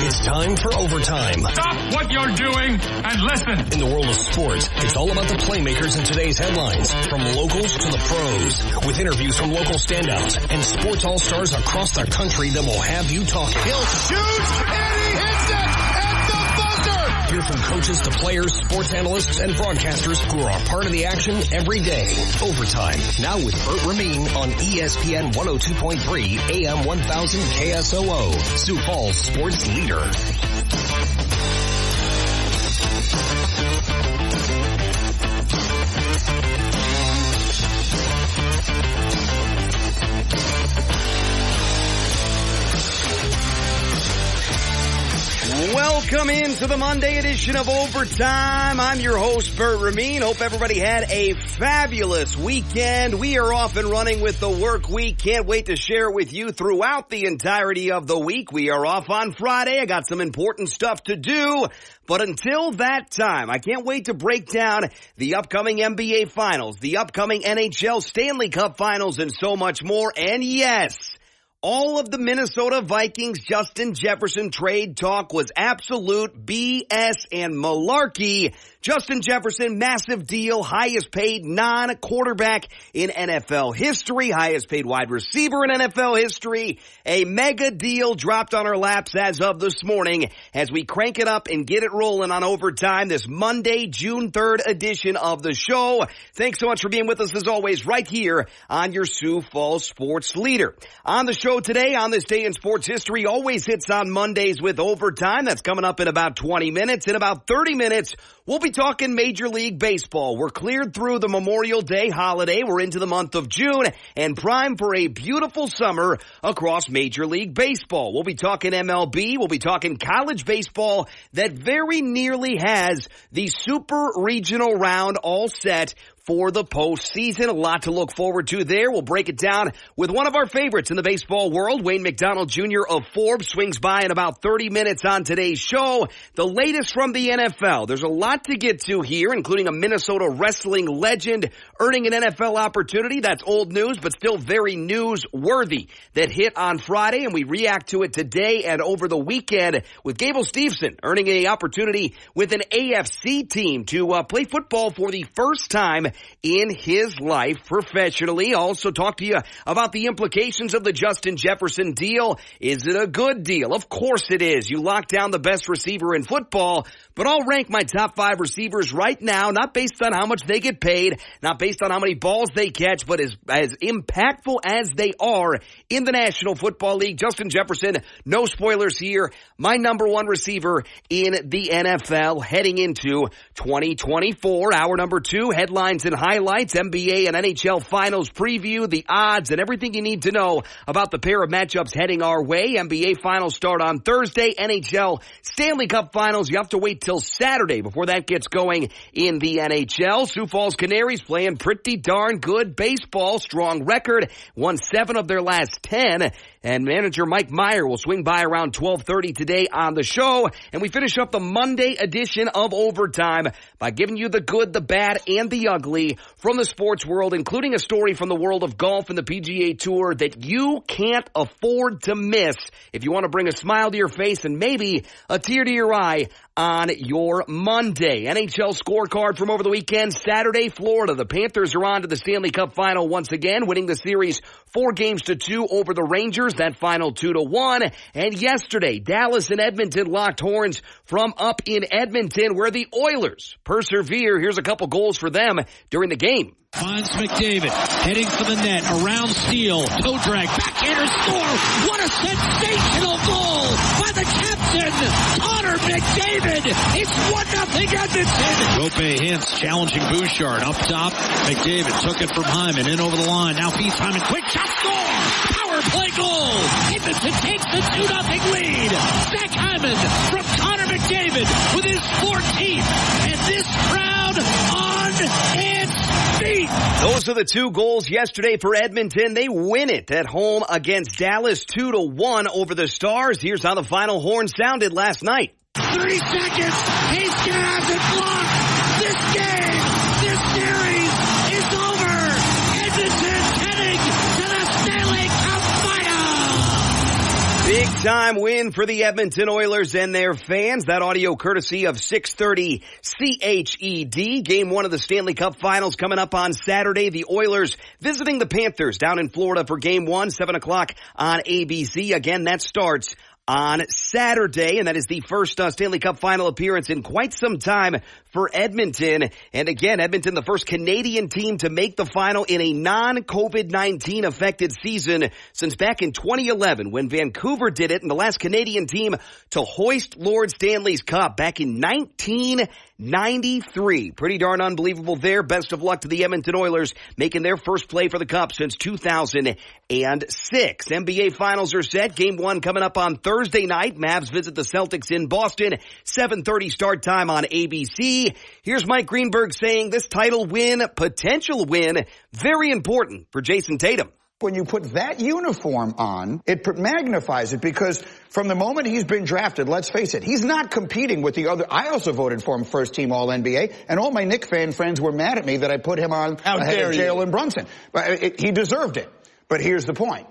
It's time for Overtime. Stop what you're doing and listen. In the world of sports, it's all about the playmakers in today's headlines, from locals to the pros, with interviews from local standouts and sports all-stars across the country that will have you talking. He'll shoot, and he hits it at the buzzer. Hear from coaches to players, sports analysts, and broadcasters who are a part of the action every day. Overtime, now with Bert Remien on ESPN 102.3 AM 1000 KSOO, Sioux Falls sports leader. Welcome into the Monday edition of Overtime. I'm your host, Bert Remien. Hope everybody had a fabulous weekend. We are off and running with the work week. Can't wait to share it with you throughout the entirety of the week. We are off on Friday. I got some important stuff to do. But until that time, I can't wait to break down the upcoming NBA Finals, the upcoming NHL Stanley Cup Finals, and so much more. And yes, all of the Minnesota Vikings Justin Jefferson trade talk was absolute BS and malarkey. Justin Jefferson, massive deal, highest paid non-quarterback in NFL history, highest paid wide receiver in NFL history. A mega deal dropped on our laps as of this morning as we crank it up and get it rolling on Overtime this Monday, June 3rd edition of the show. Thanks so much for being with us as always right here on your Sioux Falls sports leader. On the show today, on this day in sports history, always hits on Mondays with Overtime. That's coming up in about 20 minutes. In about 30 minutes, we'll be talking Major League Baseball. We're cleared through the Memorial Day holiday. We're into the month of June and prime for a beautiful summer across Major League Baseball. We'll be talking MLB. We'll be talking college baseball that very nearly has the super regional round all set for the postseason. A lot to look forward to there. We'll break it down with one of our favorites in the baseball world. Wayne McDonald Jr. of Forbes swings by in about 30 minutes on today's show. The latest from the NFL. There's a lot to get to here, including a Minnesota wrestling legend earning an NFL opportunity. That's old news, but still very newsworthy. That hit on Friday, and we react to it today and over the weekend with Gable Steveson earning an opportunity with an AFC team to play football for the first time in his life professionally. Also talk to you about the implications of the Justin Jefferson deal. Is it a good deal? Of course it is. You lock down the best receiver in football, but I'll rank my top 5 receivers right now, not based on how much they get paid, not based on how many balls they catch, but as impactful as they are in the National Football League. Justin Jefferson, no spoilers here, my number 1 receiver in the NFL heading into 2024. Hour number 2, headlines and highlights, NBA and NHL Finals preview, the odds, and everything you need to know about the pair of matchups heading our way. NBA Finals start on Thursday. NHL Stanley Cup Finals, you have to wait till Saturday before that gets going in the NHL. Sioux Falls Canaries playing pretty darn good baseball. Strong record, won 7 of their last 10. And manager Mike Meyer will swing by around 12:30 today on the show. And we finish up the Monday edition of Overtime by giving you the good, the bad, and the ugly from the sports world, including a story from the world of golf and the PGA Tour that you can't afford to miss if you want to bring a smile to your face and maybe a tear to your eye on your Monday. NHL scorecard from over the weekend. Saturday, Florida. The Panthers are on to the Stanley Cup Final once again, winning the series 4-2 over the Rangers. That final 2-1. And yesterday, Dallas and Edmonton locked horns from up in Edmonton, where the Oilers persevere. Here's a couple goals for them during the game. Finds McDavid, heading for the net, around Steele, toe drag, backhander score! What a sensational goal by the captain, Connor McDavid! It's 1-0 Edmonton! Rope Hintz challenging Bouchard, up top, McDavid took it from Hyman, in over the line, now feeds Hyman, quick shot, score! Power play goal! Edmonton takes the 2-0 lead! Zach Hyman from Connor McDavid with his 14th, and this crowd on its feet! Those are the 2 goals yesterday for Edmonton. They win it at home against Dallas 2-1 over the Stars. Here's how the final horn sounded last night. 3 seconds. He's grabbed and blocked. This game, this series is over. Edmonton's heading to the Stanley Cup Big-time win for the Edmonton Oilers and their fans. That audio courtesy of 630 CHED. Game 1 of the Stanley Cup Finals coming up on Saturday. The Oilers visiting the Panthers down in Florida for Game 1, 7 o'clock on ABC. Again, that starts on Saturday, and that is the first Stanley Cup final appearance in quite some time for Edmonton. And again, Edmonton, the first Canadian team to make the final in a non-COVID-19 affected season since back in 2011 when Vancouver did it, and the last Canadian team to hoist Lord Stanley's Cup back in 1993. Pretty darn unbelievable there. Best of luck to the Edmonton Oilers making their first play for the Cup since 2006. NBA Finals are set. Game 1 coming up on Thursday night. Mavs visit the Celtics in Boston. 7:30 start time on ABC. Here's Mike Greenberg saying this title win, potential win, very important for Jason Tatum. When you put that uniform on, it magnifies it because from the moment he's been drafted, let's face it, he's not competing with the other. I also voted for him first team All-NBA, and all my Knicks fan friends were mad at me that I put him on ahead of Jalen Brunson. But he deserved it. But here's the point,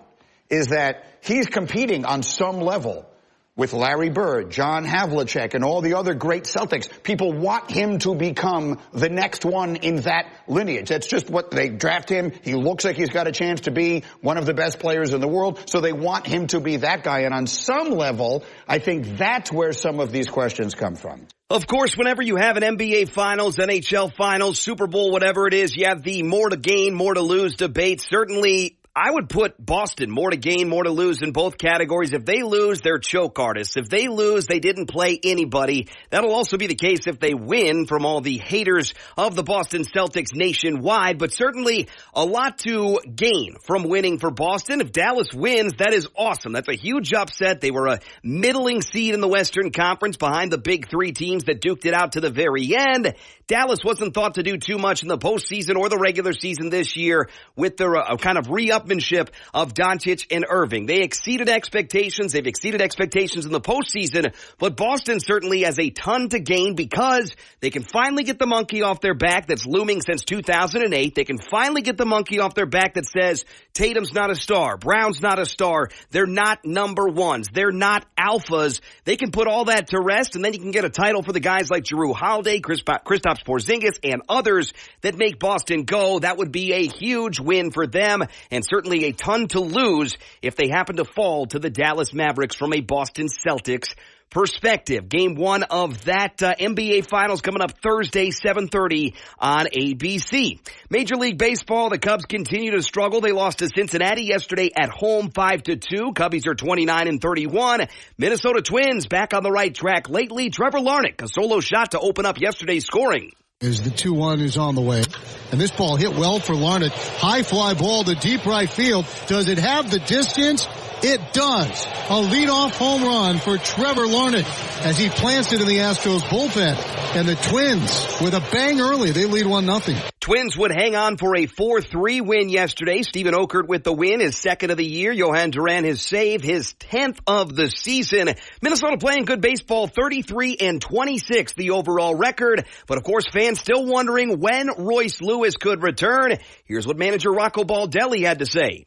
is that he's competing on some level with Larry Bird, John Havlicek, and all the other great Celtics. People want him to become the next one in that lineage. That's just what they draft him. He looks like he's got a chance to be one of the best players in the world, so they want him to be that guy. And on some level, I think that's where some of these questions come from. Of course, whenever you have an NBA Finals, NHL Finals, Super Bowl, whatever it is, you have the more to gain, more to lose debate. Certainly, I would put Boston more to gain, more to lose in both categories. If they lose, they're choke artists. If they lose, they didn't play anybody. That'll also be the case if they win, from all the haters of the Boston Celtics nationwide. But certainly a lot to gain from winning for Boston. If Dallas wins, that is awesome. That's a huge upset. They were a middling seed in the Western Conference behind the big three teams that duked it out to the very end. Dallas wasn't thought to do too much in the postseason or the regular season this year with their kind of re-upmanship of Doncic and Irving. They exceeded expectations. They've exceeded expectations in the postseason, but Boston certainly has a ton to gain because they can finally get the monkey off their back that's looming since 2008. They can finally get the monkey off their back that says Tatum's not a star, Brown's not a star, they're not number ones, they're not alphas. They can put all that to rest, and then you can get a title for the guys like Jrue Holiday, Kristaps Porzingis, and others that make Boston go. That would be a huge win for them, and certainly a ton to lose if they happen to fall to the Dallas Mavericks from a Boston Celtics perspective. Game 1 of that NBA Finals coming up Thursday, 7:30 on ABC. Major League Baseball, the Cubs continue to struggle. They lost to Cincinnati yesterday at home 5-2. Cubbies are 29-31. Minnesota Twins back on the right track lately. Trevor Larnach, a solo shot to open up yesterday's scoring. As the 2-1 is on the way. And this ball hit well for Larnach. High fly ball to deep right field. Does it have the distance? It does. A leadoff home run for Trevor Larnach as he plants it in the Astros bullpen. And the Twins, with a bang early, they lead 1-0. Twins would hang on for a 4-3 win yesterday. Stephen Okert with the win, his second of the year. Johan Duran his save, his 10th of the season. Minnesota playing good baseball, 33-26, the overall record. But of course, fans still wondering when Royce Lewis could return. Here's what manager Rocco Baldelli had to say.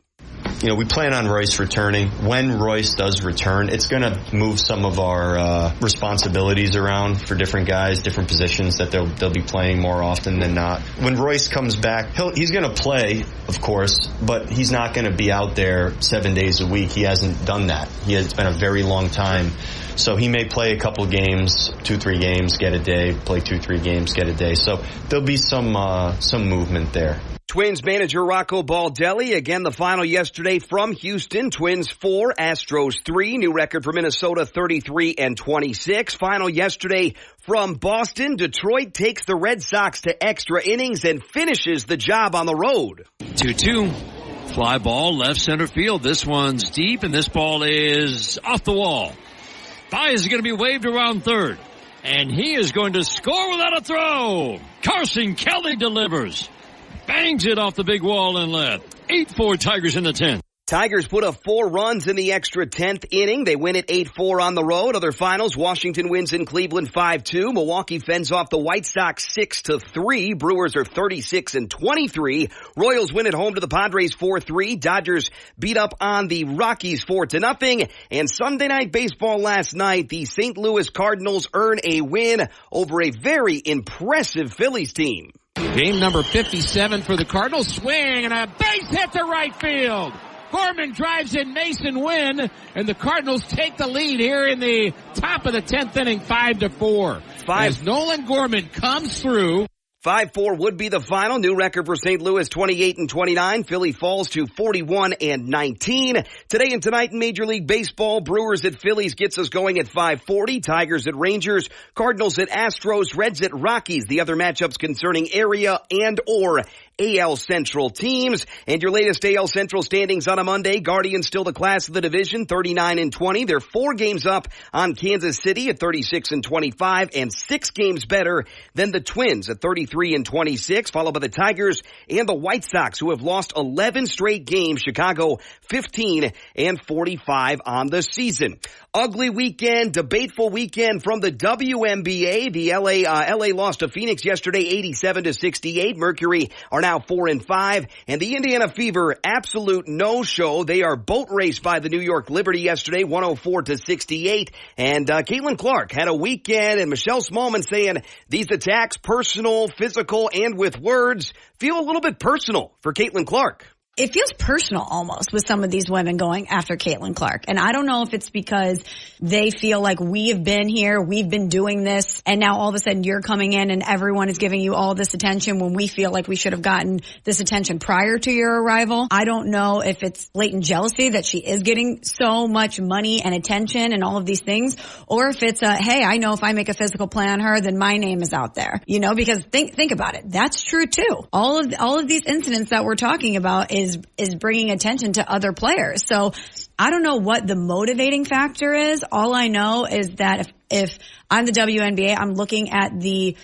You know, we plan on Royce returning. When Royce does return, it's going to move some of our responsibilities around for different guys, different positions that they'll be playing more often than not. When Royce comes back, he's going to play, of course, but he's not going to be out there 7 days a week. He hasn't done that. It's been a very long time. So he may play a couple games, 2-3 games, get a day, play 2-3 games, get a day. So there'll be some movement there. Twins manager Rocco Baldelli. Again, the final yesterday from Houston. Twins 4, Astros 3. New record for Minnesota, 33-26. Final yesterday from Boston. Detroit takes the Red Sox to extra innings and finishes the job on the road. 2-2. Fly ball, left center field. This one's deep, and this ball is off the wall. Baez is going to be waved around third. And he is going to score without a throw. Carson Kelly delivers. Bangs it off the big wall and left. 8-4 Tigers in the 10th. Tigers put up 4 runs in the extra 10th inning. They win it 8-4 on the road. Other finals, Washington wins in Cleveland 5-2. Milwaukee fends off the White Sox 6-3. Brewers are 36-23. Royals win at home to the Padres 4-3. Dodgers beat up on the Rockies 4-0. And Sunday night baseball last night, the St. Louis Cardinals earn a win over a very impressive Phillies team. Game number 57 for the Cardinals. Swing and a base hit to right field. Gorman drives in Mason Wynn, and the Cardinals take the lead here in the top of the 10th inning, 5-4. As Nolan Gorman comes through. 5-4 would be the final. New record for St. Louis, 28-29. Philly falls to 41-19. Today and tonight in Major League Baseball, Brewers at Phillies gets us going at 5:40. Tigers at Rangers, Cardinals at Astros, Reds at Rockies. The other matchups concerning area and or AL Central teams. And your latest AL Central standings on a Monday. Guardians still the class of the division, 39-20. They're 4 games up on Kansas City at 36-25 and 6 games better than the Twins at 33-26, followed by the Tigers and the White Sox, who have lost 11 straight games. Chicago 15-45 on the season. Ugly weekend, debateful weekend from the WNBA. The LA lost to Phoenix yesterday, 87-68. Mercury are now 4-5, and the Indiana Fever, absolute no-show. They are boat raced by the New York Liberty yesterday, 104-68. And Caitlin Clark had a weekend, and Michelle Smallman saying these attacks, personal, physical, and with words, feel a little bit personal for Caitlin Clark. It feels personal almost with some of these women going after Caitlin Clark. And I don't know if it's because they feel like we have been here, we've been doing this, and now all of a sudden you're coming in and everyone is giving you all this attention when we feel like we should have gotten this attention prior to your arrival. I don't know if it's blatant jealousy that she is getting so much money and attention and all of these things, or if it's hey, I know if I make a physical play on her, then my name is out there. You know, because think about it. That's true too. All of these incidents that we're talking about is bringing attention to other players. So I don't know what the motivating factor is. All I know is that if I'm the WNBA, I'm looking at the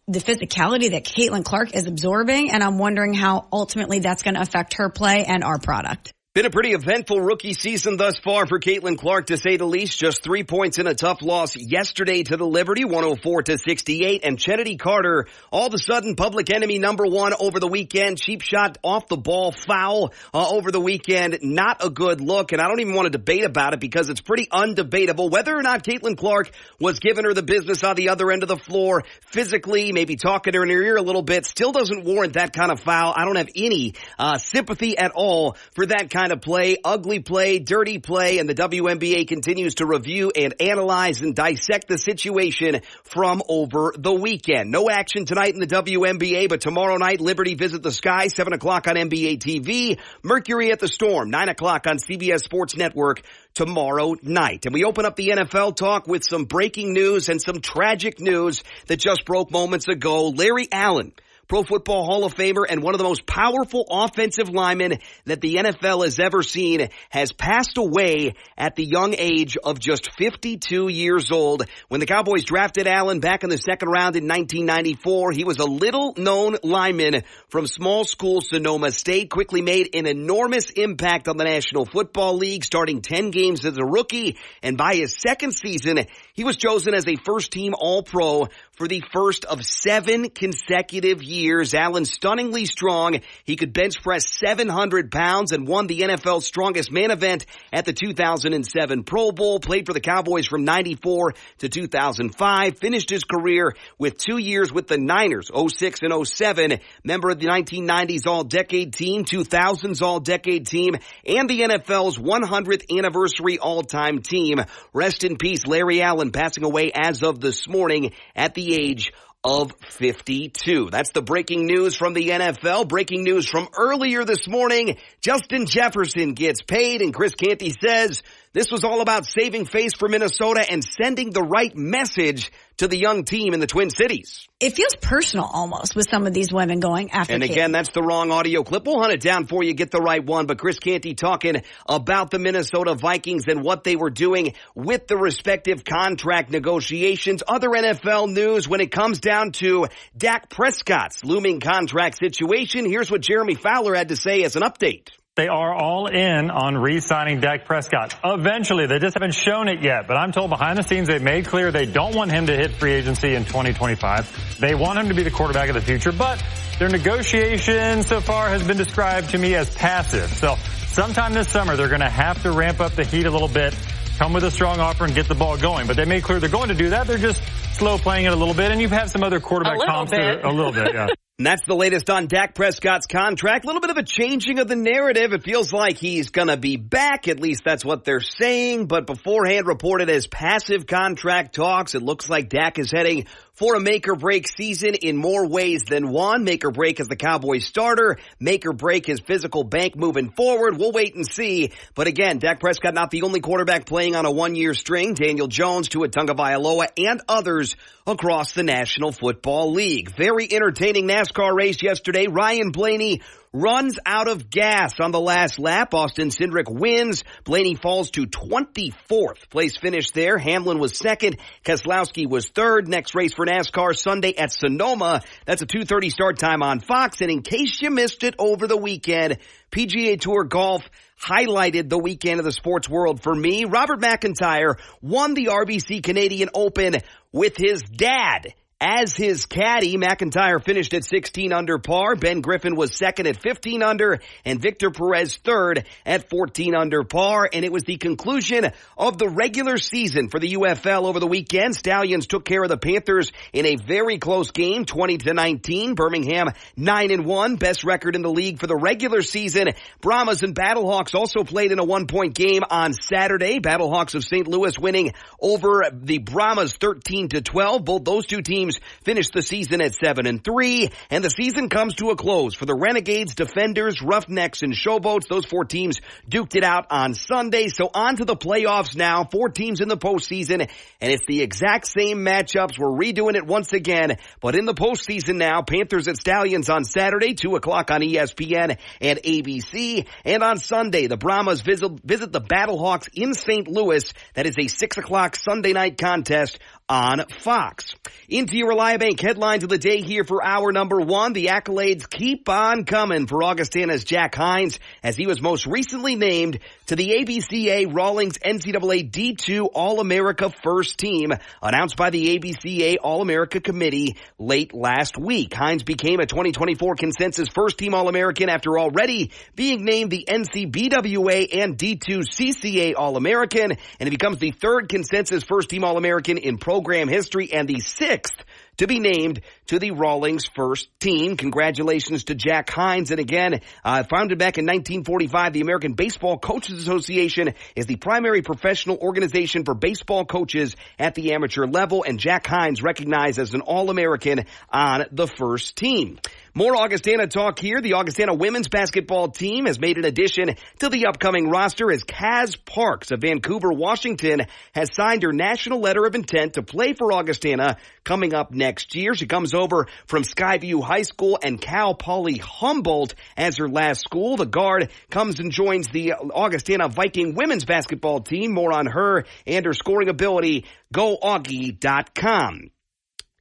physicality that Caitlin Clark is absorbing, and I'm wondering how ultimately that's going to affect her play and our product. Been a pretty eventful rookie season thus far for Caitlin Clark, to say the least. Just 3 points in a tough loss yesterday to the Liberty, 104-68. And Chennedy Carter, all of a sudden, public enemy number 1 over the weekend. Cheap shot off the ball, foul over the weekend. Not a good look, and I don't even want to debate about it because it's pretty undebatable. Whether or not Caitlin Clark was giving her the business on the other end of the floor, physically, maybe talking to her in her ear a little bit, still doesn't warrant that kind of foul. I don't have any sympathy at all for that kind of play, ugly play, dirty play, and the WNBA continues to review and analyze and dissect the situation from over the weekend. No action tonight in the WNBA, but tomorrow night, Liberty visit the Sky, 7 o'clock on NBA TV, Mercury at the Storm, 9 o'clock on CBS Sports Network tomorrow night. And we open up the NFL talk with some breaking news and some tragic news that just broke moments ago. Larry Allen, Pro Football Hall of Famer and one of the most powerful offensive linemen that the NFL has ever seen, has passed away at the young age of just 52 years old. When the Cowboys drafted Allen back in the second round in 1994, he was a little-known lineman from small school Sonoma State, quickly made an enormous impact on the National Football League, starting 10 games as a rookie, and by his second season, he was chosen as a first-team All-Pro for the first of 7 consecutive years. Allen stunningly strong. He could bench press 700 pounds and won the NFL's Strongest Man event at the 2007 Pro Bowl. Played for the Cowboys from 94 to 2005. Finished his career with 2 years with the Niners, 06 and 07. Member of the 1990s All-Decade Team, 2000s All-Decade Team, and the NFL's 100th Anniversary All-Time Team. Rest in peace, Larry Allen, passing away as of this morning at the age of 52. That's the breaking news from the NFL. Breaking news from earlier this morning. Justin Jefferson gets paid, and Chris Canty says this was all about saving face for Minnesota and sending the right message to the young team in the Twin Cities. It feels personal almost with some of these women going after And again, that's the wrong audio clip. We'll hunt it down for you, get the right one. But Chris Canty talking about the Minnesota Vikings and what they were doing with the respective contract negotiations. Other NFL news when it comes down to Dak Prescott's looming contract situation. Here's what Jeremy Fowler had to say as an update. They are all in on re-signing Dak Prescott. Eventually, they just haven't shown it yet. But I'm told behind the scenes they've made clear they don't want him to hit free agency in 2025. They want him to be the quarterback of the future. But their negotiation so far has been described to me as passive. So sometime this summer, they're going to have to ramp up the heat a little bit, come with a strong offer, and get the ball going. But they made clear they're going to do that. They're just slow playing it a little bit. And you've had some other quarterback comps. A little bit, yeah. And that's the latest on Dak Prescott's contract. A little bit of a changing of the narrative. It feels like he's going to be back. At least that's what they're saying. But beforehand reported as passive contract talks, it looks like Dak is heading for a make-or-break season in more ways than one. Make-or-break as the Cowboys starter. Make-or-break his physical bank moving forward. We'll wait and see. But again, Dak Prescott not the only quarterback playing on a one-year string. Daniel Jones, Tua Tagovailoa, and others across the National Football League. Very entertaining NASCAR race yesterday. Ryan Blaney runs out of gas on the last lap. Austin Cindric wins. Blaney falls to 24th place finish there. Hamlin was second. Keselowski was third. Next race for NASCAR Sunday at Sonoma. That's a 2:30 start time on Fox. And in case you missed it over the weekend, PGA Tour Golf highlighted the weekend of the sports world for me. Robert McIntyre won the RBC Canadian Open with his dad as his caddy. McIntyre finished at 16 under par. Ben Griffin was second at 15 under, and Victor Perez third at 14 under par. And it was the conclusion of the regular season for the UFL over the weekend. Stallions took care of the Panthers in a very close game, 20-19. Birmingham 9-1, best record in the league for the regular season. Brahmas and Battlehawks also played in a 1-point game on Saturday. Battlehawks of St. Louis winning over the Brahmas 13-12. Both those two teams finished the season at 7-3, and the season comes to a close for the Renegades, Defenders, Roughnecks, and Showboats. Those four teams duked it out on Sunday. So on to the playoffs now. 4 teams in the postseason, and it's the exact same matchups. We're redoing it once again, but in the postseason now. Panthers at Stallions on Saturday, 2 o'clock on ESPN and ABC. And on Sunday, the Brahmas visit the Battlehawks in St. Louis. That is a 6 o'clock Sunday night contest on Fox. Into your Reliabank headlines of the day here for hour number 1. The accolades keep on coming for Augustana's Jack Hines as he was most recently named to the ABCA Rawlings NCAA D2 All-America First Team, announced by the ABCA All-America Committee late last week. Hines became a 2024 consensus First Team All-American after already being named the NCBWA and D2 CCA All-American, and he becomes the 3rd consensus First Team All-American in program history and the 6th to be named to the Rawlings First Team. Congratulations to Jack Hines. And again, founded back in 1945, the American Baseball Coaches Association is the primary professional organization for baseball coaches at the amateur level, and Jack Hines recognized as an All-American on the first team. More Augustana talk here. The Augustana women's basketball team has made an addition to the upcoming roster as Kaz Parks of Vancouver, Washington, has signed her national letter of intent to play for Augustana coming up next year. She comes over from Skyview High School and Cal Poly Humboldt as her last school. The guard comes and joins the Augustana Viking women's basketball team. More on her and her scoring ability, GoAugie.com.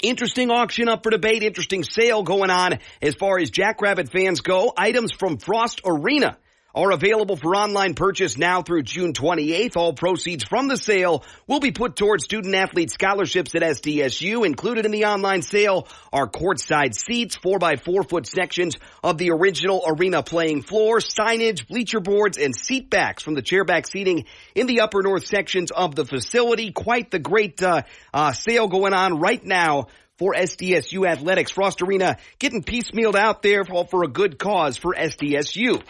Interesting auction up for debate, interesting sale going on as far as Jackrabbit fans go. Items from Frost Arena are available for online purchase now through June 28th. All proceeds from the sale will be put towards student-athlete scholarships at SDSU. Included in the online sale are courtside seats, 4x4-foot sections of the original arena playing floor, signage, bleacher boards, and seat backs from the chairback seating in the upper north sections of the facility. Quite the great sale going on right now for SDSU athletics. Frost Arena getting piecemealed out there for a good cause for SDSU.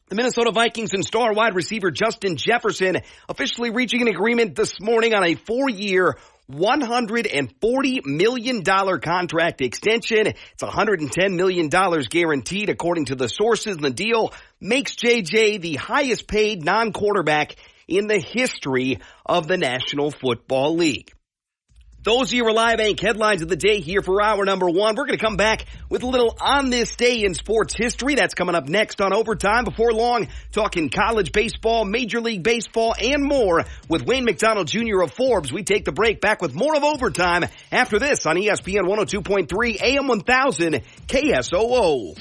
The Minnesota Vikings and star wide receiver Justin Jefferson officially reaching an agreement this morning on a 4-year, $140 million contract extension. It's $110 million guaranteed according to the sources. The deal makes JJ the highest paid non-quarterback in the history of the National Football League. Those are your Reliabank headlines of the day here for hour number 1. We're going to come back with a little On This Day in Sports History. That's coming up next on Overtime. Before long, talking college baseball, Major League Baseball, and more with Wayne McDonald Jr. of Forbes. We take the break, back with more of Overtime after this on ESPN 102.3 AM 1000 KSOO.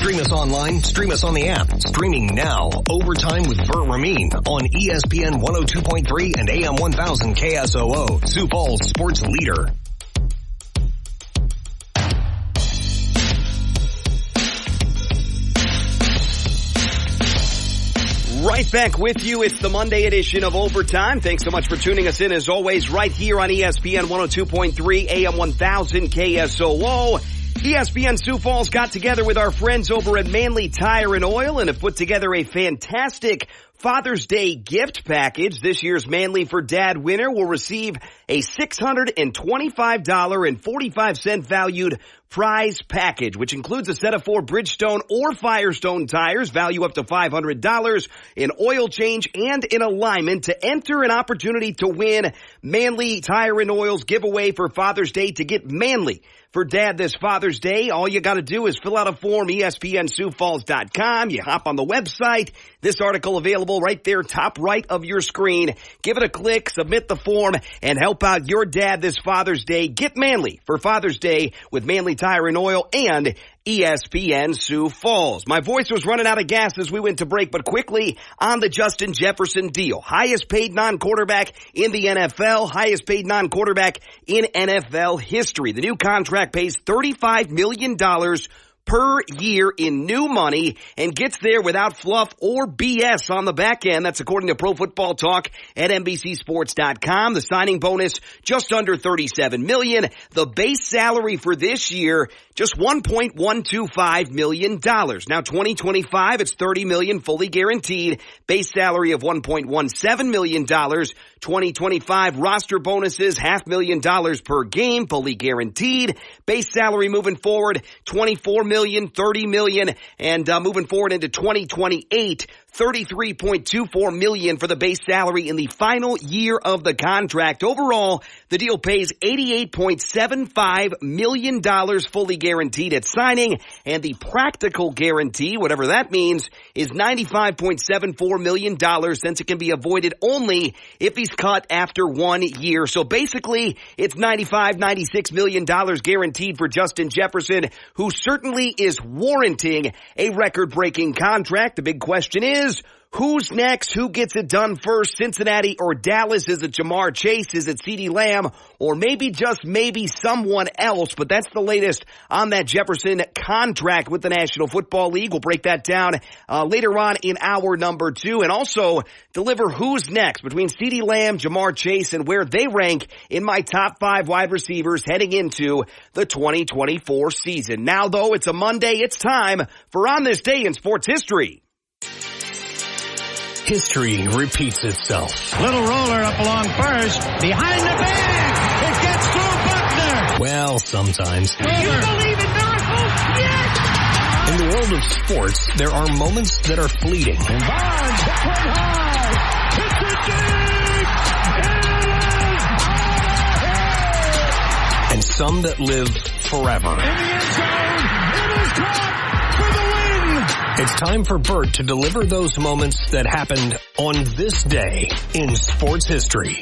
Stream us online, stream us on the app. Streaming now, Overtime with Bert Remien on ESPN 102.3 and AM 1000 KSOO, Sioux Falls sports leader. Right back with you. It's the Monday edition of Overtime. Thanks so much for tuning us in, as always, right here on ESPN 102.3 AM 1000 KSOO. ESPN Sioux Falls got together with our friends over at Manly Tire and Oil and have put together a fantastic Father's Day gift package. This year's Manly for Dad winner will receive a $625.45 valued prize package, which includes a set of 4 Bridgestone or Firestone tires, value up to $500, an oil change, and an alignment to enter an opportunity to win Manly Tire and Oil's giveaway for Father's Day to get Manly for Dad this Father's Day. All you got to do is fill out a form, ESPNSiouxFalls.com. You hop on the website. This article available right there, top right of your screen. Give it a click, submit the form, and help out your dad this Father's Day. Get Manly for Father's Day with Manly Tire and Oil and ESPN Sioux Falls. My voice was running out of gas as we went to break, but quickly on the Justin Jefferson deal. Highest paid non-quarterback in the NFL, highest paid non-quarterback in NFL history. The new contract pays $35 million per year in new money and gets there without fluff or BS on the back end. That's according to Pro Football Talk at NBCSports.com. The signing bonus, just under $37 million. The base salary for this year, just $1.125 million. Now 2025, it's $30 million fully guaranteed. Base salary of $1.17 million. 2025 roster bonuses, $500,000 per game, fully guaranteed. Base salary moving forward, $24 million, $30 million, and moving forward into 2028, $33.24 million for the base salary in the final year of the contract. Overall, the deal pays $88.75 million fully guaranteed at signing, and the practical guarantee, whatever that means, is $95.74 million, since it can be avoided only if he's cut after 1 year. So basically, it's $96 million guaranteed for Justin Jefferson, who certainly is warranting a record-breaking contract. The big question is, who's next? Who gets it done first? Cincinnati or Dallas? Is it Jamar Chase? Is it CeeDee Lamb? Or maybe, just maybe, someone else? But that's the latest on that Jefferson contract with the National Football League. We'll break that down later on in hour number 2, and also deliver who's next between CeeDee Lamb, Jamar Chase, and where they rank in my top 5 wide receivers heading into the 2024 season. Now, though, it's a Monday. It's time for On This Day in Sports History. History repeats itself. Little roller up along first. Behind the bag. It gets through Buckner. Well, sometimes. Do you believe in miracles? Yes! In the world of sports, there are moments that are fleeting. And Barnes hit one high. It's a dig. It is out of here. And some that live forever. In the end zone. It is caught for the win. It's time for Bert to deliver those moments that happened on this day in sports history.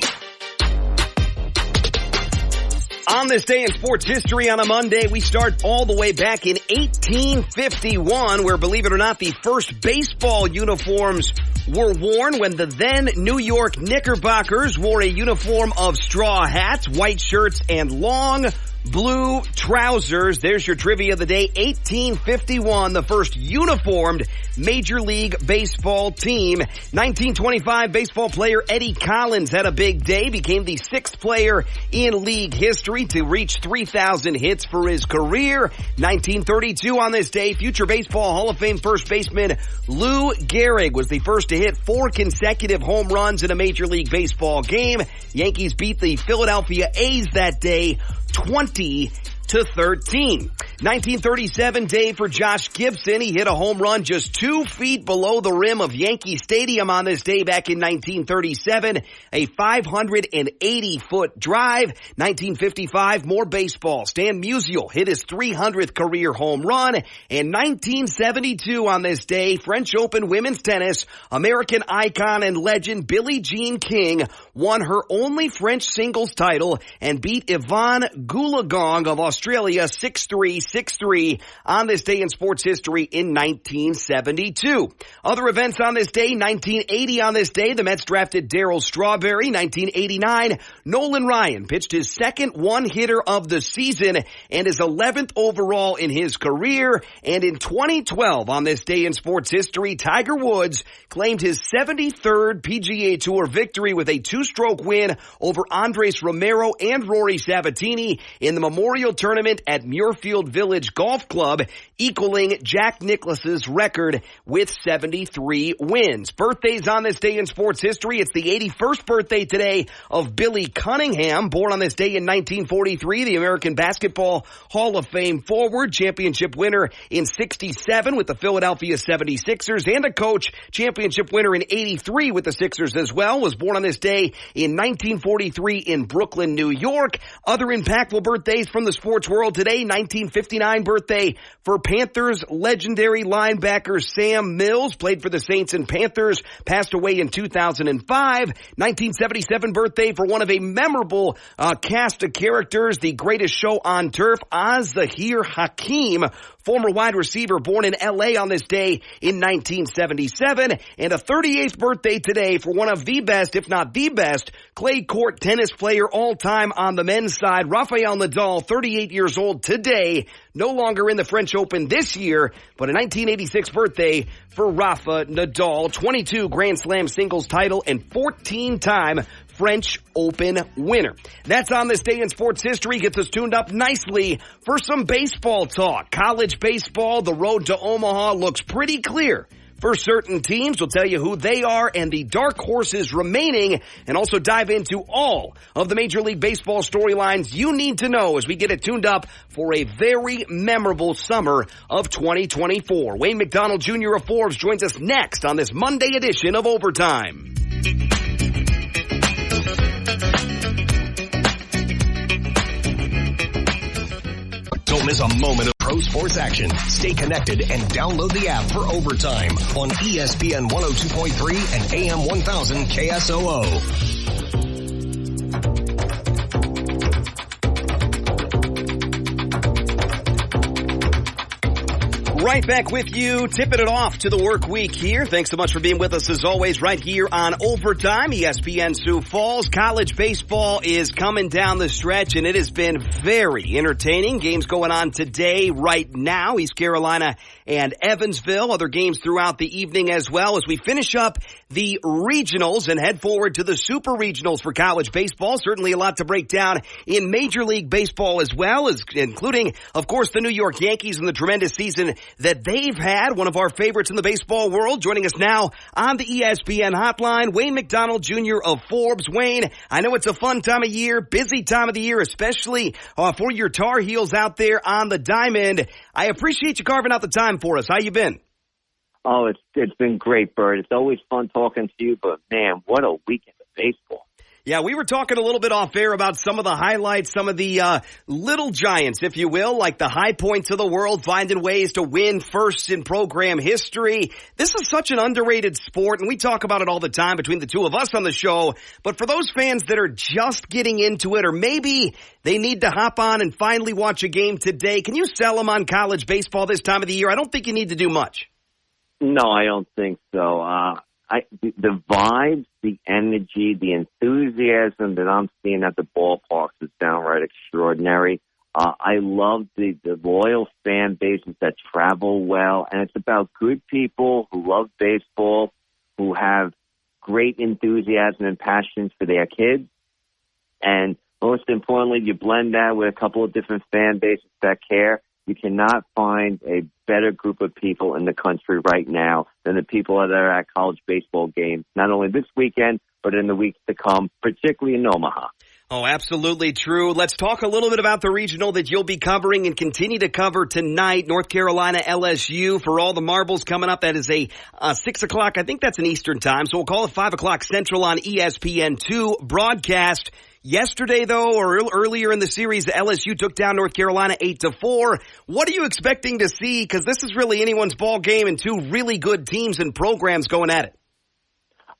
On this day in sports history on a Monday, we start all the way back in 1851, where, believe it or not, the first baseball uniforms were worn when the then New York Knickerbockers wore a uniform of straw hats, white shirts, and long blue trousers. There's your trivia of the day. 1851, the first uniformed Major League Baseball team. 1925, baseball player Eddie Collins had a big day, became the 6th player in league history to reach 3,000 hits for his career. 1932, on this day, future Baseball Hall of Fame first baseman Lou Gehrig was the first to hit 4 consecutive home runs in a Major League Baseball game. Yankees beat the Philadelphia A's that day 20-13. 1937 day for Josh Gibson. He hit a home run just 2 feet below the rim of Yankee Stadium on this day back in 1937. A 580-foot drive. 1955, more baseball. Stan Musial hit his 300th career home run. And 1972 on this day, French Open women's tennis, American icon and legend Billie Jean King won her only French singles title and beat Yvonne Goolagong of Australia 6-3, 6-3 on this day in sports history in 1972. Other events on this day, 1980 on this day, the Mets drafted Darryl Strawberry. 1989, Nolan Ryan pitched his second one-hitter of the season and his 11th overall in his career. And in 2012, on this day in sports history, Tiger Woods claimed his 73rd PGA Tour victory with a two-stroke win over Andres Romero and Rory Sabatini in the Memorial Tournament at Muirfield Village Golf Club, equaling Jack Nicklaus's record with 73 wins. Birthdays on this day in sports history. It's the 81st birthday today of Billy Cunningham, born on this day in 1943, the American Basketball Hall of Fame forward, championship winner in 67 with the Philadelphia 76ers, and a coach, championship winner in 83 with the Sixers as well, was born on this day in 1943 in Brooklyn, New York. Other impactful birthdays from the sports world today, 1959 birthday for Panthers legendary linebacker Sam Mills, played for the Saints and Panthers, passed away in 2005. 1977 birthday for one of a memorable cast of characters, the greatest show on turf, Az-Zahir Hakim, former wide receiver born in L.A. on this day in 1977, and a 38th birthday today for one of the best, if not the best, clay court tennis player all time on the men's side, Rafael Nadal, 38 years old today, no longer in the French Open this year, but a 1986 birthday for Rafa Nadal, 22 Grand Slam singles title and 14-time French Open winner. That's on this day in sports history. Gets us tuned up nicely for some baseball talk. College baseball, the road to Omaha looks pretty clear for certain teams. We'll tell you who they are and the dark horses remaining, and also dive into all of the Major League Baseball storylines you need to know as we get it tuned up for a very memorable summer of 2024. Wayne McDonald Jr. of Forbes joins us next on this Monday edition of Overtime. Don't miss a moment of pro sports action. Stay connected and download the app for Overtime on ESPN 102.3 and AM 1000 KSOO. Right back with you, tipping it off to the work week here. Thanks so much for being with us as always right here on Overtime, ESPN Sioux Falls. College baseball is coming down the stretch, and it has been very entertaining. Games going on today, right now, East Carolina and Evansville. Other games throughout the evening as well as we finish up the regionals and head forward to the super regionals for college baseball. Certainly a lot to break down in Major League Baseball as well, as including, of course, the New York Yankees and the tremendous season that they've had. One of our favorites in the baseball world joining us now on the ESPN hotline, Wayne McDonald Jr. of Forbes. Wayne, I know it's a fun time of year, busy time of the year, especially for your Tar Heels out there on the diamond. I appreciate you carving out the time for us. How you been? Oh, it's been great, Bert. It's always fun talking to you, but man, what a weekend of baseball. Yeah, we were talking a little bit off air about some of the highlights, some of the little giants, if you will, like the high points of the world, finding ways to win firsts in program history. This is such an underrated sport, and we talk about it all the time between the two of us on the show. But for those fans that are just getting into it, or maybe they need to hop on and finally watch a game today, can you sell them on college baseball this time of the year? I don't think you need to do much. No, I don't think so. The vibes, the energy, the enthusiasm that I'm seeing at the ballparks is downright extraordinary. I love the loyal fan bases that travel well, and it's about good people who love baseball, who have great enthusiasm and passion for their kids. And most importantly, you blend that with a couple of different fan bases that care. You cannot find a better group of people in the country right now than the people that are at college baseball games, not only this weekend, but in the weeks to come, particularly in Omaha. Oh, absolutely true. Let's talk a little bit about the regional that you'll be covering and continue to cover tonight. North Carolina, LSU, for all the marbles coming up. That is a 6 o'clock. I think that's an Eastern time. So we'll call it 5 o'clock Central on ESPN2 broadcast. Yesterday, though, or earlier in the series, LSU took down North Carolina 8-4. What are you expecting to see? Because this is really anyone's ball game and two really good teams and programs going at it.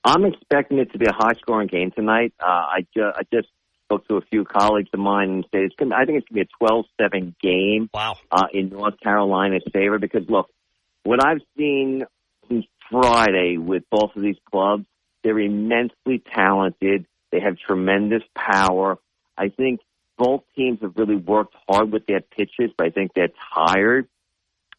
I'm expecting it to be a high-scoring game tonight. I just spoke to a few colleagues of mine and said I think it's going to be a 12-7 game. Wow. In North Carolina's favor because, look, what I've seen since Friday with both of these clubs, they're immensely talented. They have tremendous power. I think both teams have really worked hard with their pitches, but I think they're tired.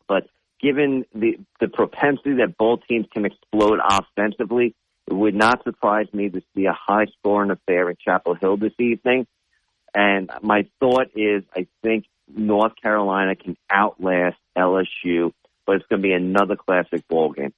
But given the propensity that both teams can explode offensively, it would not surprise me to see a high-scoring affair in Chapel Hill this evening. And my thought is I think North Carolina can outlast LSU, but it's going to be another classic ball game.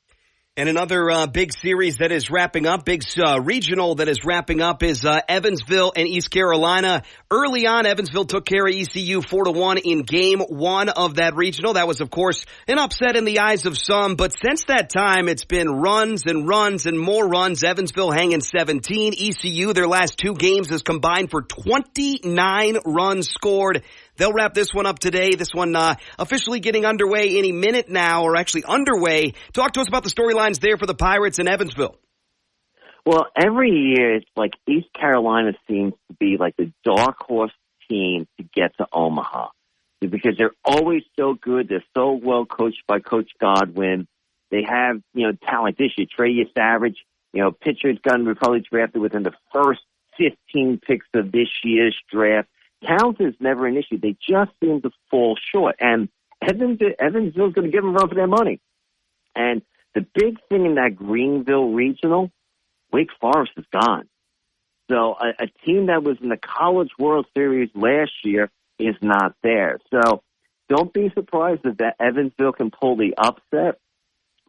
And another big series that is wrapping up, big regional that is wrapping up is Evansville and East Carolina. Early on, Evansville took care of ECU 4-1 in game one of that regional. That was, of course, an upset in the eyes of some. But since that time, it's been runs and runs and more runs. Evansville hanging 17. ECU, their last two games, has combined for 29 runs scored. They'll wrap this one up today. This one officially getting underway any minute now, or actually underway. Talk to us about the storylines there for the Pirates in Evansville. Well, every year it's like East Carolina seems to be like the dark horse team to get to Omaha because they're always so good. They're so well coached by Coach Godwin. They have, talent this year. Trey Savage, pitcher's going to be probably drafted within the first 15 picks of this year's draft. Talent is never an issue. They just seem to fall short. And Evansville's going to give them a run for their money. And the big thing in that Greenville Regional, Wake Forest is gone. So a team that was in the College World Series last year is not there. So don't be surprised that Evansville can pull the upset.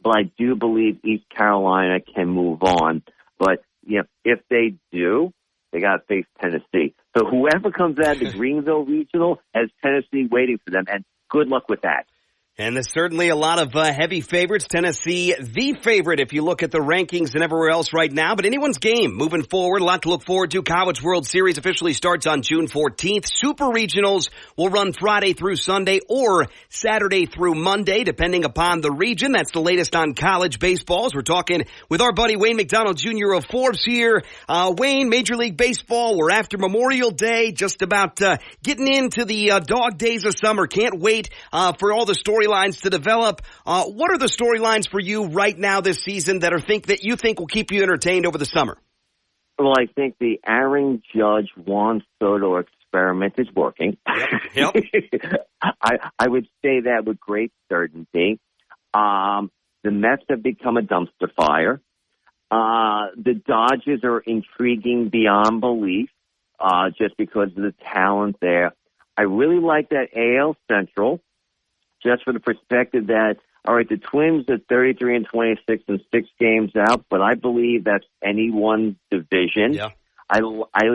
But I do believe East Carolina can move on. But if they do, they got to face Tennessee. So whoever comes out of the Greenville Regional has Tennessee waiting for them, and good luck with that. And there's certainly a lot of heavy favorites. Tennessee, the favorite if you look at the rankings and everywhere else right now. But anyone's game moving forward. A lot to look forward to. College World Series officially starts on June 14th. Super Regionals will run Friday through Sunday or Saturday through Monday, depending upon the region. That's the latest on college baseballs. We're talking with our buddy Wayne McDonald Jr. of Forbes here. Wayne, Major League Baseball, we're after Memorial Day, just about getting into the dog days of summer. Can't wait for all the storylines to develop. What are the storylines for you right now this season that you think will keep you entertained over the summer? Well, I think the Aaron Judge Juan Soto experiment is working. Yep. I would say that with great certainty. The Mets have become a dumpster fire. The Dodgers are intriguing beyond belief, just because of the talent there. I really like that AL Central, just for the perspective that, all right, the Twins are 33-26 and 6 games out, but I believe that's anyone's division. Yeah. I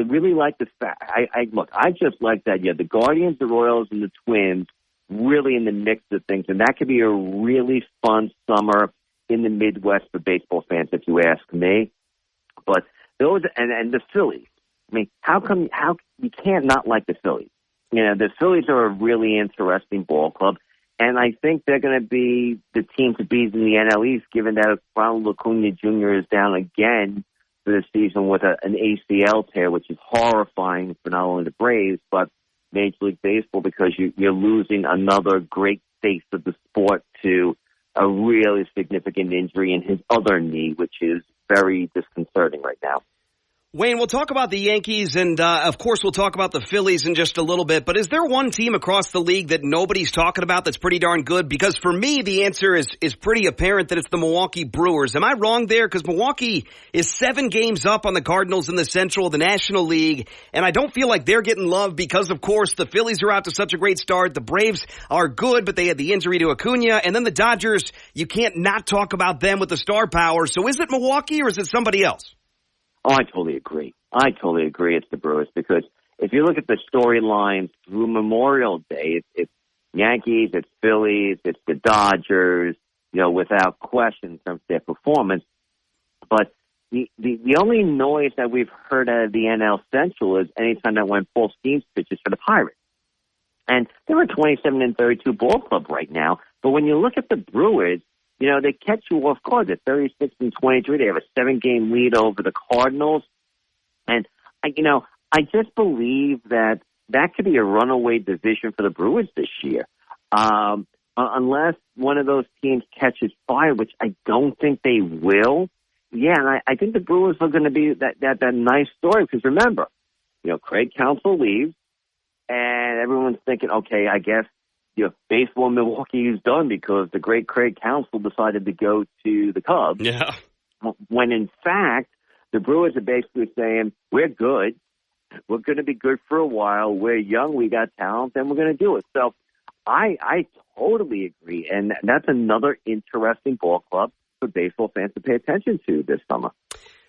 really like the fact. I just like that. Yeah, the Guardians, the Royals, and the Twins really in the mix of things, and that could be a really fun summer in the Midwest for baseball fans, if you ask me. But those and the Phillies. I mean, how you can't not like the Phillies? The Phillies are a really interesting ball club. And I think they're going to be the team to beat in the NL East, given that Ronald Acuna Jr. is down again for the season with an ACL tear, which is horrifying for not only the Braves, but Major League Baseball, because you're losing another great face of the sport to a really significant injury in his other knee, which is very disconcerting right now. Wayne, we'll talk about the Yankees, and of course we'll talk about the Phillies in just a little bit, but is there one team across the league that nobody's talking about that's pretty darn good? Because for me, the answer is pretty apparent that it's the Milwaukee Brewers. Am I wrong there? Because Milwaukee is 7 games up on the Cardinals in the Central of the National League, and I don't feel like they're getting love because, of course, the Phillies are out to such a great start. The Braves are good, but they had the injury to Acuna, and then the Dodgers, you can't not talk about them with the star power. So is it Milwaukee or is it somebody else? Oh, I totally agree. It's the Brewers, because if you look at the storylines through Memorial Day, it's Yankees, it's Phillies, it's the Dodgers, without question in terms of their performance. But the only noise that we've heard out of the NL Central is anytime that went full steam pitches for the Pirates. And they're a 27-32 ball club right now. But when you look at the Brewers, they catch you off guard. They're 36-23. They have a 7-game lead over the Cardinals. And, I just believe that could be a runaway division for the Brewers this year. Unless one of those teams catches fire, which I don't think they will. Yeah, and I think the Brewers are going to be that nice story because remember, Craig Counsell leaves, and everyone's thinking, okay, I guess baseball in Milwaukee is done because the great Craig Counsell decided to go to the Cubs. Yeah. When in fact, the Brewers are basically saying, we're good. We're going to be good for a while. We're young. We got talent, and we're going to do it. So I totally agree, and that's another interesting ball club for baseball fans to pay attention to this summer.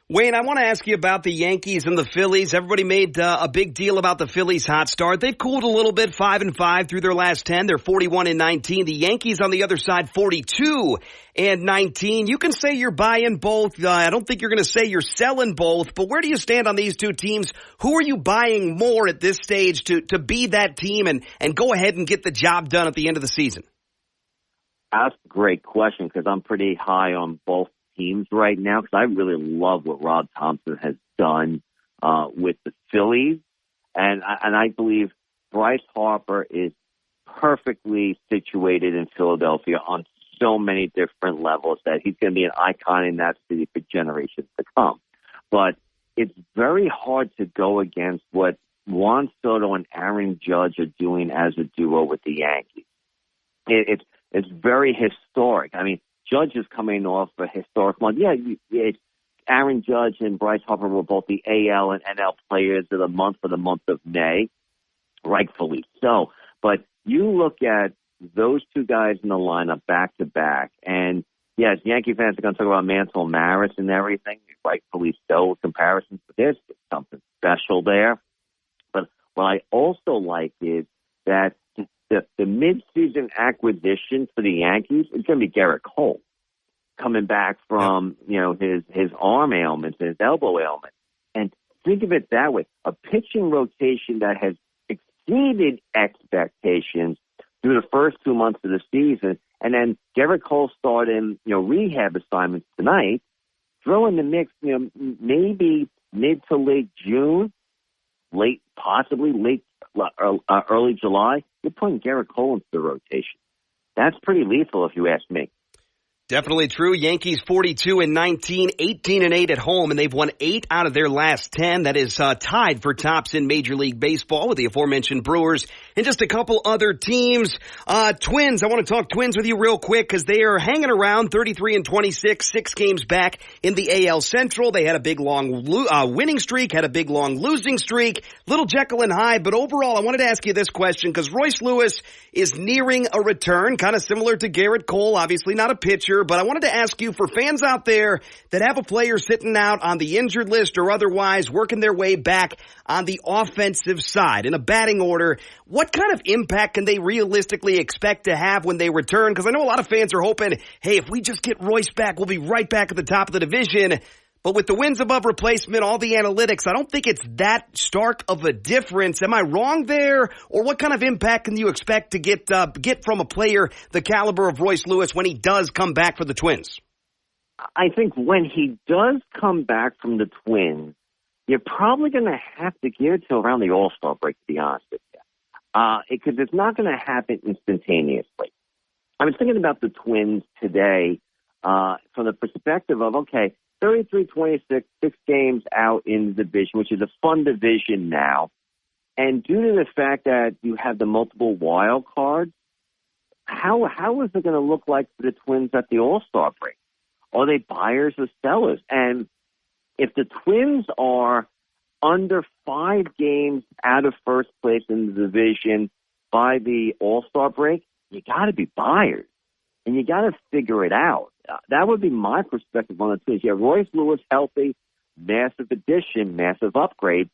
Wayne, I want to ask you about the Yankees and the Phillies. Everybody made a big deal about the Phillies' hot start. They've cooled a little bit, 5-5 through their last 10. They're 41-19. The Yankees on the other side, 42-19. You can say you're buying both. I don't think you're going to say you're selling both. But where do you stand on these two teams? Who are you buying more at this stage to be that team and go ahead and get the job done at the end of the season? That's a great question because I'm pretty high on both teams right now because I really love what Rob Thompson has done with the Phillies, and I believe Bryce Harper is perfectly situated in Philadelphia on so many different levels that he's going to be an icon in that city for generations to come. But it's very hard to go against what Juan Soto and Aaron Judge are doing as a duo with the Yankees. It's very historic. I mean, Judge is coming off a historic month. Yeah, Aaron Judge and Bryce Harper were both the AL and NL players of the month for the month of May, rightfully so. But you look at those two guys in the lineup back to back, and yes, Yankee fans are going to talk about Mantle Maris and everything, rightfully so, comparisons, but there's something special there. But what I also like is that the mid-season acquisition for the Yankees is going to be Garrett Cole coming back from, his arm ailments and his elbow ailment. And think of it that way, a pitching rotation that has exceeded expectations through the first 2 months of the season. And then Garrett Cole starting, rehab assignments tonight, throw in the mix, maybe mid to late June, possibly early July, you're putting Garrett Cole into the rotation. That's pretty lethal, if you ask me. Definitely true. Yankees 42-19, 18-8 at home, and they've won 8 out of their last 10. That is tied for tops in Major League Baseball with the aforementioned Brewers and just a couple other teams. Twins, I want to talk Twins with you real quick because they are hanging around 33-26, 6 games back in the AL Central. They had a big long winning streak, had a big long losing streak, little Jekyll and Hyde. But overall, I wanted to ask you this question because Royce Lewis is nearing a return, kind of similar to Garrett Cole, obviously not a pitcher. But I wanted to ask you, for fans out there that have a player sitting out on the injured list or otherwise working their way back on the offensive side in a batting order, what kind of impact can they realistically expect to have when they return? Because I know a lot of fans are hoping, hey, if we just get Royce back, we'll be right back at the top of the division. But with the wins above replacement, all the analytics, I don't think it's that stark of a difference. Am I wrong there? Or what kind of impact can you expect to get from a player the caliber of Royce Lewis when he does come back for the Twins? I think when he does come back from the Twins, you're probably going to have to give it to around the All-Star break, to be honest with you. Because it's not going to happen instantaneously. I was thinking about the Twins today from the perspective of, okay, 33-26, 6 games out in the division, which is a fun division now. And due to the fact that you have the multiple wild cards, how is it going to look like for the Twins at the All-Star break? Are they buyers or sellers? And if the Twins are under 5 games out of first place in the division by the All-Star break, you got to be buyers. And you got to figure it out. That would be my perspective on the Twins. You have Royce Lewis healthy, massive addition, massive upgrade.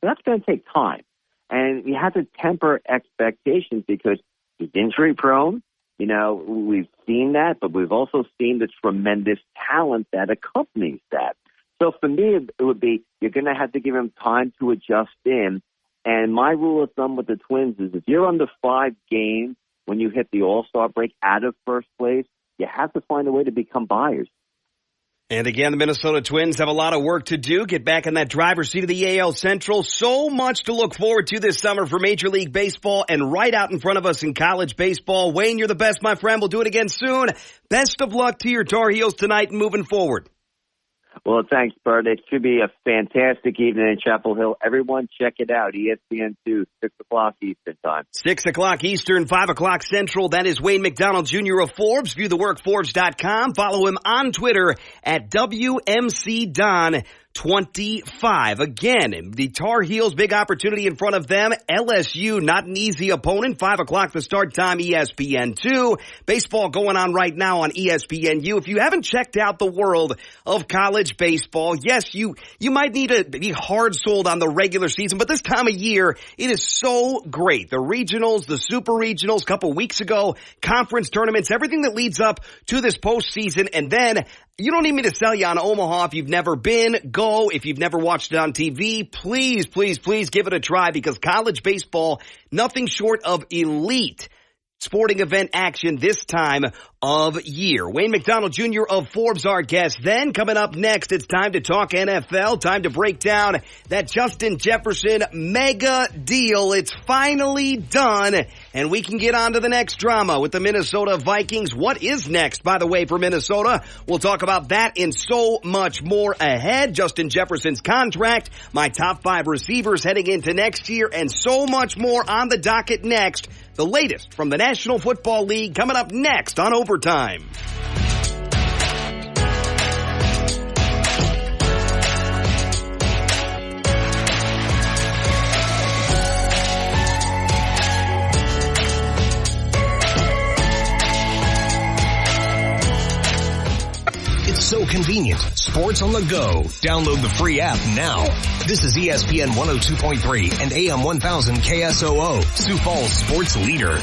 That's going to take time. And you have to temper expectations because he's injury prone. We've seen that, but we've also seen the tremendous talent that accompanies that. So for me, it would be you're going to have to give him time to adjust in. And my rule of thumb with the Twins is if you're under 5 games when you hit the All-Star break out of first place, you have to find a way to become buyers. And again, the Minnesota Twins have a lot of work to do. Get back in that driver's seat of the AL Central. So much to look forward to this summer for Major League Baseball, and right out in front of us in college baseball. Wayne, you're the best, my friend. We'll do it again soon. Best of luck to your Tar Heels tonight and moving forward. Well, thanks, Bert. It should be a fantastic evening in Chapel Hill. Everyone check it out. ESPN Sioux, 6 o'clock Eastern time. 6 o'clock Eastern, 5 o'clock Central. That is Wayne McDonald Jr. of Forbes. View the work, Forbes.com. Follow him on Twitter at WMCDon25. Again, the Tar Heels, big opportunity in front of them. LSU, not an easy opponent. 5 o'clock the start time, ESPN2. Baseball going on right now on ESPNU. If you haven't checked out the world of college baseball, yes, you might need to be hard sold on the regular season, but this time of year, it is so great. The regionals, the super regionals, a couple weeks ago, conference tournaments, everything that leads up to this postseason, and then you don't need me to sell you on Omaha if you've never been. Go. If you've never watched it on TV, please, please, please give it a try, because college baseball, nothing short of elite sporting event action this time of year. Wayne McDonald Jr. of Forbes, our guest. Then coming up next, it's time to talk NFL, time to break down that Justin Jefferson mega deal. It's finally done, and we can get on to the next drama with the Minnesota Vikings. What is next, by the way, for Minnesota? We'll talk about that and so much more ahead. Justin Jefferson's contract, my top 5 receivers heading into next year, and so much more on the docket next. The latest from the National Football League coming up next on Overtime. It's so convenient. Sports on the go. Download the free app now. This is ESPN 102.3 and AM 1000 KSOO, Sioux Falls sports leader.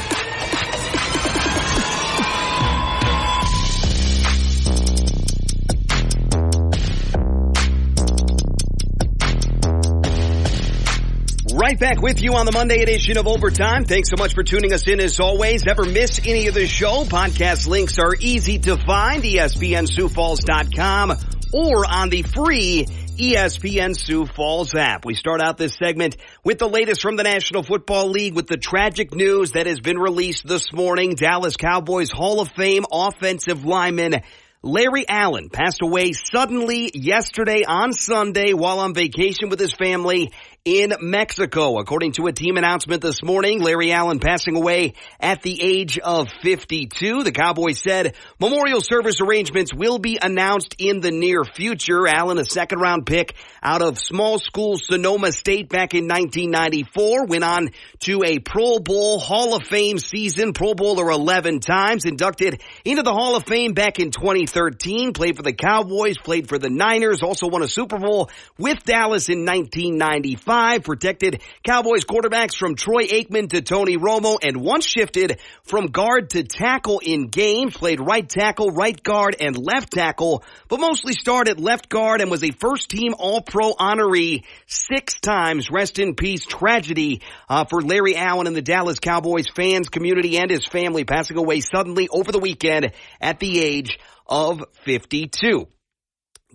Right back with you on the Monday edition of Overtime. Thanks so much for tuning us in as always. Ever miss any of the show? Podcast links are easy to find. ESPN-SiouxFalls.com or on the free ESPN Sioux Falls app. We start out this segment with the latest from the National Football League with the tragic news that has been released this morning. Dallas Cowboys Hall of Fame offensive lineman Larry Allen passed away suddenly yesterday on Sunday while on vacation with his family in Mexico. According to a team announcement this morning, Larry Allen passing away at the age of 52. The Cowboys said memorial service arrangements will be announced in the near future. Allen, a second-round pick out of small school Sonoma State back in 1994, went on to a Pro Bowl Hall of Fame season, Pro Bowler 11 times, inducted into the Hall of Fame back in 2013, played for the Cowboys, played for the Niners, also won a Super Bowl with Dallas in 1995. Protected Cowboys quarterbacks from Troy Aikman to Tony Romo, and once shifted from guard to tackle in games, played right tackle, right guard, and left tackle, but mostly starred at left guard and was a first-team All-Pro honoree 6 times. Rest in peace. Tragedy for Larry Allen and the Dallas Cowboys fans, community, and his family, passing away suddenly over the weekend at the age of 52.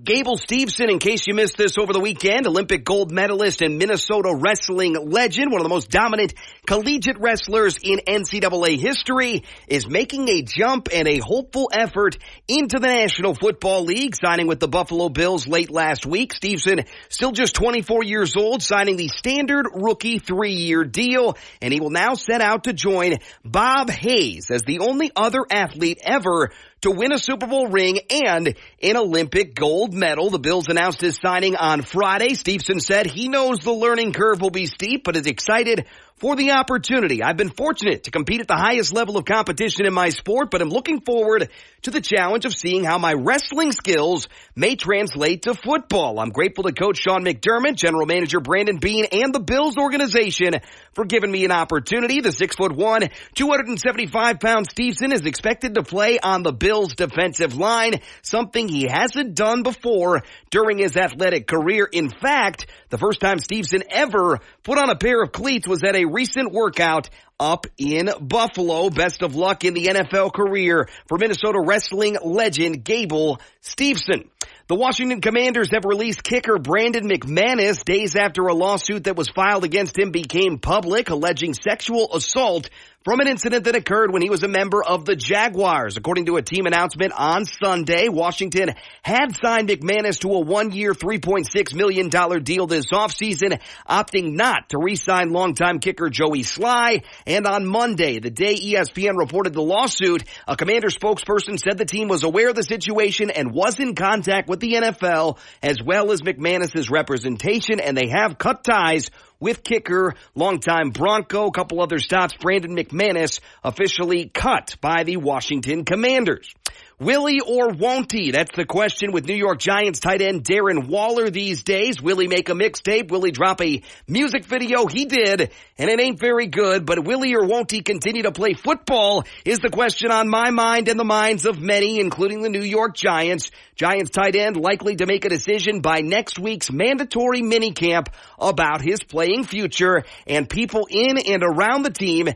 Gable Steveson, in case you missed this over the weekend, Olympic gold medalist and Minnesota wrestling legend, one of the most dominant collegiate wrestlers in NCAA history, is making a jump and a hopeful effort into the National Football League, signing with the Buffalo Bills late last week. Steveson, still just 24 years old, signing the standard rookie 3-year deal, and he will now set out to join Bob Hayes as the only other athlete ever to win a Super Bowl ring and an Olympic gold medal. The Bills announced his signing on Friday. Steveson said he knows the learning curve will be steep, but is excited for the opportunity. I've been fortunate to compete at the highest level of competition in my sport, but I'm looking forward to the challenge of seeing how my wrestling skills may translate to football. I'm grateful to Coach Sean McDermott, General Manager Brandon Beane, and the Bills organization for giving me an opportunity. The 6'1", 275-pound Steveson is expected to play on the Bills defensive line, something he hasn't done before during his athletic career. In fact, the first time Steveson ever put on a pair of cleats was at a recent workout up in Buffalo. Best of luck in the NFL career for Minnesota wrestling legend Gable Steveson. The Washington Commanders have released kicker Brandon McManus days after a lawsuit that was filed against him became public, alleging sexual assault from an incident that occurred when he was a member of the Jaguars. According to a team announcement on Sunday, Washington had signed McManus to a 1-year, $3.6 million deal this offseason, opting not to re-sign longtime kicker Joey Sly. And on Monday, the day ESPN reported the lawsuit, a Commander spokesperson said the team was aware of the situation and was in contact with the NFL as well as McManus's representation, and they have cut ties with kicker, longtime Bronco, a couple other stops. Brandon McManus officially cut by the Washington Commanders. Will he or won't he? That's the question with New York Giants tight end Darren Waller these days. Will he make a mixtape? Will he drop a music video? He did, and it ain't very good, but will he or won't he continue to play football is the question on my mind and the minds of many, including the New York Giants. Giants tight end likely to make a decision by next week's mandatory minicamp about his playing future, and people in and around the team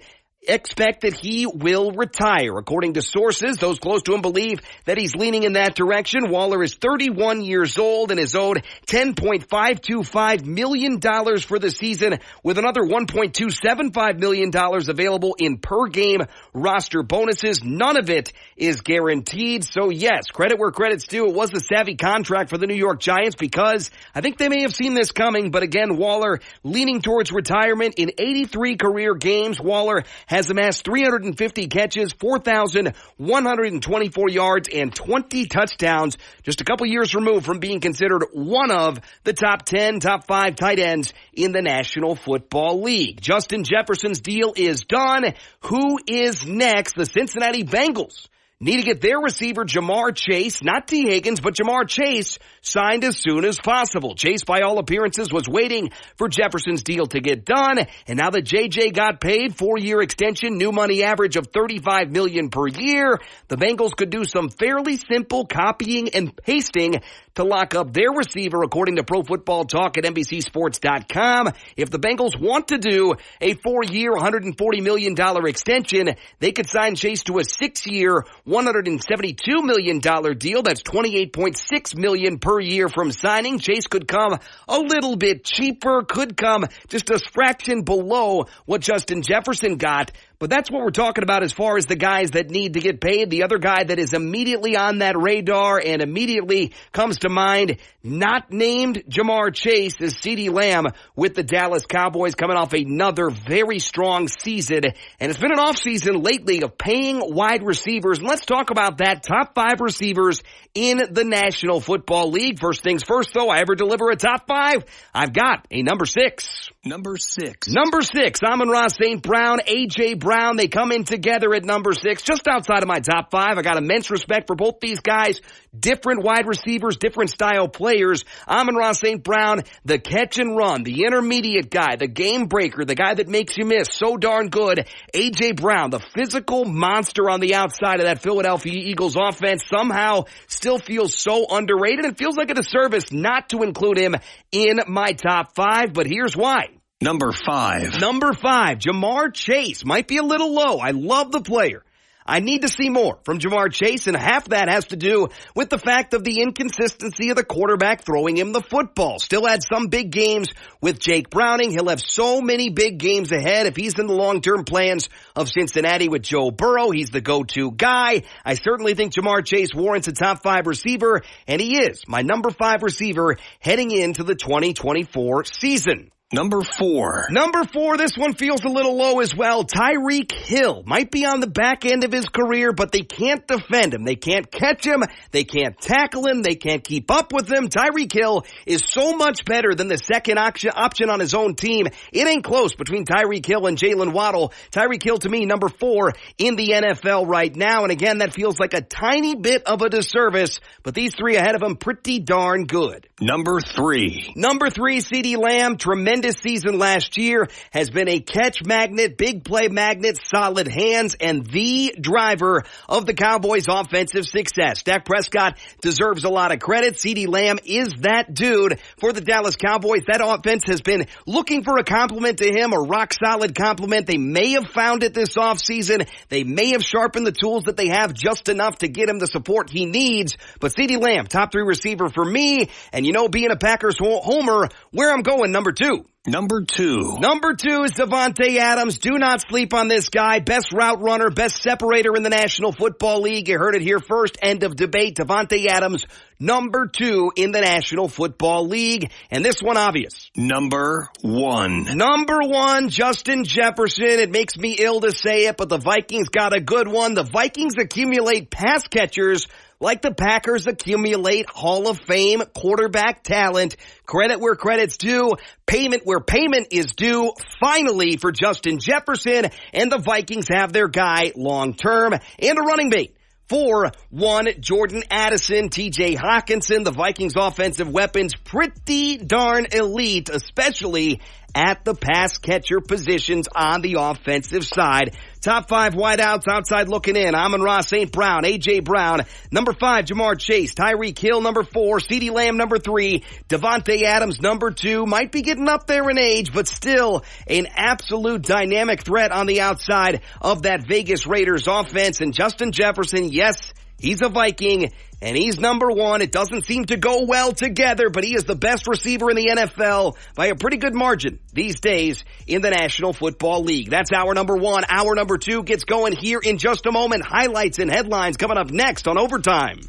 expect that he will retire. According to sources, those close to him believe that he's leaning in that direction. Waller is 31 years old and is owed $10.525 million for the season, with another $1.275 million available in per-game roster bonuses. None of it is guaranteed. So yes, credit where credit's due. It was a savvy contract for the New York Giants because I think they may have seen this coming. But again, Waller leaning towards retirement. In 83 career games, Waller has amassed 350 catches, 4,124 yards, and 20 touchdowns, just a couple years removed from being considered one of the top 10, top 5 tight ends in the National Football League. Justin Jefferson's deal is done. Who is next? The Cincinnati Bengals need to get their receiver Jamar Chase, not T. Higgins, but Jamar Chase, signed as soon as possible. Chase, by all appearances, was waiting for Jefferson's deal to get done, and now that JJ got paid, 4-year extension, new money average of $35 million per year, the Bengals could do some fairly simple copying and pasting to lock up their receiver, according to Pro Football Talk at NBCSports.com. If the Bengals want to do a 4-year, $140 million extension, they could sign Chase to a 6-year, $172 million deal. That's $28.6 million per year from signing. Chase could come a little bit cheaper, could come just a fraction below what Justin Jefferson got. But that's what we're talking about as far as the guys that need to get paid. The other guy that is immediately on that radar and immediately comes to mind, not named Jamar Chase, is CeeDee Lamb with the Dallas Cowboys, coming off another very strong season. And it's been an offseason lately of paying wide receivers. And let's talk about that. Top 5 receivers in the National Football League. First things first, though, I ever deliver a top 5, I've got a number 6. Number 6. Number 6, Amon-Ra St. Brown, A.J. Brown. They come in together at number 6, just outside of my top 5. I got immense respect for both these guys. Different wide receivers, different style players. Amon-Ra St. Brown, the catch and run, the intermediate guy, the game breaker, the guy that makes you miss so darn good. A.J. Brown, the physical monster on the outside of that Philadelphia Eagles offense, somehow still feels so underrated. It feels like a disservice not to include him in my top 5, but here's why. Number 5. Number 5, Jamar Chase. Might be a little low. I love the player. I need to see more from Jamar Chase, and half that has to do with the fact of the inconsistency of the quarterback throwing him the football. Still had some big games with Jake Browning. He'll have so many big games ahead if he's in the long-term plans of Cincinnati with Joe Burrow. He's the go-to guy. I certainly think Jamar Chase warrants a top 5 receiver, and he is my number 5 receiver heading into the 2024 season. Number 4. Number 4, this one feels a little low as well. Tyreek Hill might be on the back end of his career, but they can't defend him. They can't catch him. They can't tackle him. They can't keep up with him. Tyreek Hill is so much better than the second option on his own team. It ain't close between Tyreek Hill and Jalen Waddle. Tyreek Hill, to me, number 4 in the NFL right now. And again, that feels like a tiny bit of a disservice, but these 3 ahead of him pretty darn good. Number 3. Number 3, CeeDee Lamb, tremendous tremendous season last year, has been a catch magnet, big play magnet, solid hands, and the driver of the Cowboys' offensive success. Dak Prescott deserves a lot of credit. CeeDee Lamb is that dude for the Dallas Cowboys. That offense has been looking for a compliment to him, a rock-solid compliment. They may have found it this offseason. They may have sharpened the tools that they have just enough to get him the support he needs. But CeeDee Lamb, top 3 receiver for me. And you know, being a Packers homer, where I'm going, number 2. Number 2. Number 2 is Davante Adams. Do not sleep on this guy. Best route runner, best separator in the National Football League. You heard it here first. End of debate. Davante Adams, number 2 in the National Football League. And this one obvious. Number 1. Number 1, Justin Jefferson. It makes me ill to say it, but the Vikings got a good one. The Vikings accumulate pass catchers like the Packers accumulate Hall of Fame quarterback talent. Credit where credit's due. Payment where payment is due. Finally for Justin Jefferson, and the Vikings have their guy long term and a running mate. For one, Jordan Addison, TJ Hawkinson, the Vikings offensive weapons pretty darn elite, especially at the pass catcher positions on the offensive side. Top 5 wideouts outside looking in. Amon-Ra St. Brown, A.J. Brown. Number 5, Jamar Chase. Tyreek Hill, number 4. CeeDee Lamb, number 3. Davante Adams, number 2. Might be getting up there in age, but still an absolute dynamic threat on the outside of that Vegas Raiders offense. And Justin Jefferson, yes, he's a Viking, and he's number 1. It doesn't seem to go well together, but he is the best receiver in the NFL by a pretty good margin these days in the National Football League. That's hour number 1. Hour number 2 gets going here in just a moment. Highlights and headlines coming up next on Overtime.